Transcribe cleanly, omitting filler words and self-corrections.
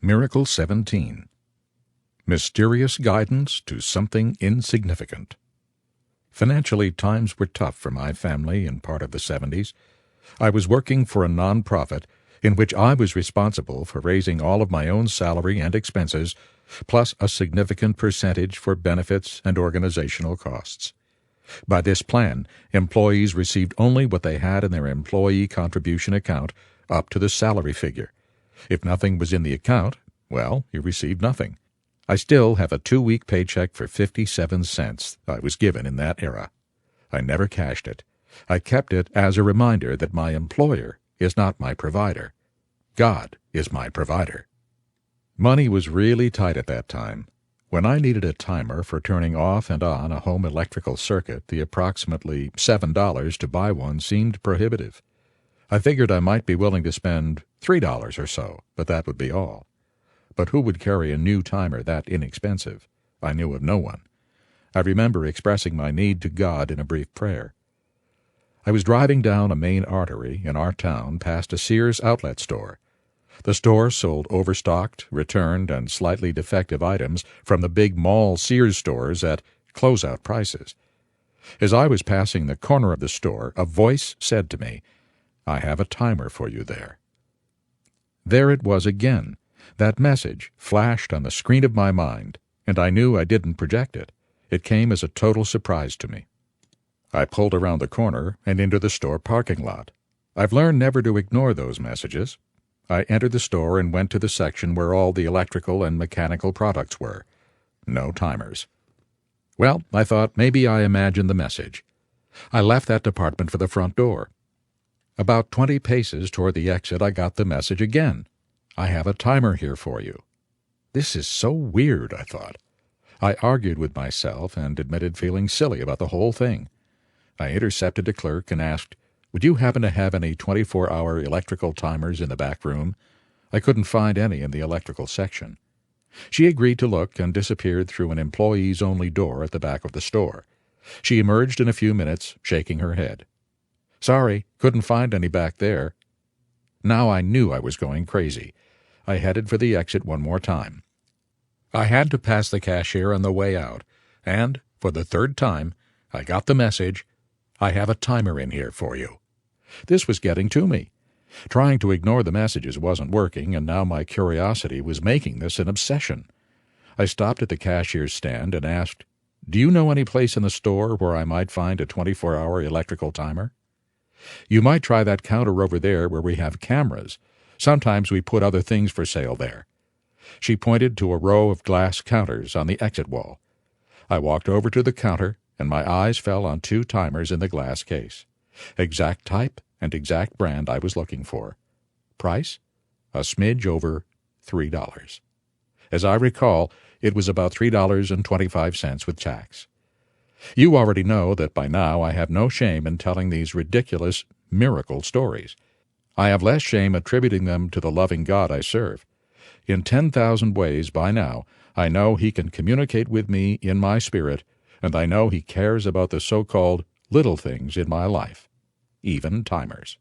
Miracle 17. Mysterious Guidance to Something Insignificant. Financially, times were tough for my family in part of the 70s. I was working for a nonprofit in which I was responsible for raising all of my own salary and expenses, plus a significant percentage for benefits and organizational costs. By this plan, employees received only what they had in their employee contribution account up to the salary figure. If nothing was in the account, well, you received nothing. I still have a 2-week paycheck for 57 cents I was given in that era. I never cashed it. I kept it as a reminder that my employer is not my provider. God is my provider. Money was really tight at that time. When I needed a timer for turning off and on a home electrical circuit, the approximately $7 to buy one seemed prohibitive. I figured I might be willing to spend $3 or so, but that would be all. But who would carry a new timer that inexpensive? I knew of no one. I remember expressing my need to God in a brief prayer. I was driving down a main artery in our town past a Sears outlet store. The store sold overstocked, returned, and slightly defective items from the big mall Sears stores at closeout prices. As I was passing the corner of the store, a voice said to me, "I have a timer for you there." There it was again. That message flashed on the screen of my mind, and I knew I didn't project it. It came as a total surprise to me. I pulled around the corner and into the store parking lot. I've learned never to ignore those messages. I entered the store and went to the section where all the electrical and mechanical products were. No timers. Well, I thought maybe I imagined the message. I left that department for the front door. About 20 paces toward the exit, I got the message again. "I have a timer here for you." This is so weird, I thought. I argued with myself and admitted feeling silly about the whole thing. I intercepted a clerk and asked, "Would you happen to have any 24-hour electrical timers in the back room?" I couldn't find any in the electrical section. She agreed to look and disappeared through an employees-only door at the back of the store. She emerged in a few minutes, shaking her head. "Sorry, couldn't find any back there." Now I knew I was going crazy. I headed for the exit one more time. I had to pass the cashier on the way out, and, for the third time, I got the message, "I have a timer in here for you." This was getting to me. Trying to ignore the messages wasn't working, and now my curiosity was making this an obsession. I stopped at the cashier's stand and asked, "Do you know any place in the store where I might find a 24-hour electrical timer?" "You might try that counter over there where we have cameras. Sometimes we put other things for sale there." She pointed to a row of glass counters on the exit wall. I walked over to the counter, and my eyes fell on 2 timers in the glass case. Exact type and exact brand I was looking for. Price? A smidge over $3. As I recall, it was about $3.25 with tax. You already know that by now I have no shame in telling these ridiculous miracle stories. I have less shame attributing them to the loving God I serve. In 10,000 ways by now, I know He can communicate with me in my spirit, and I know He cares about the so-called little things in my life, even timers.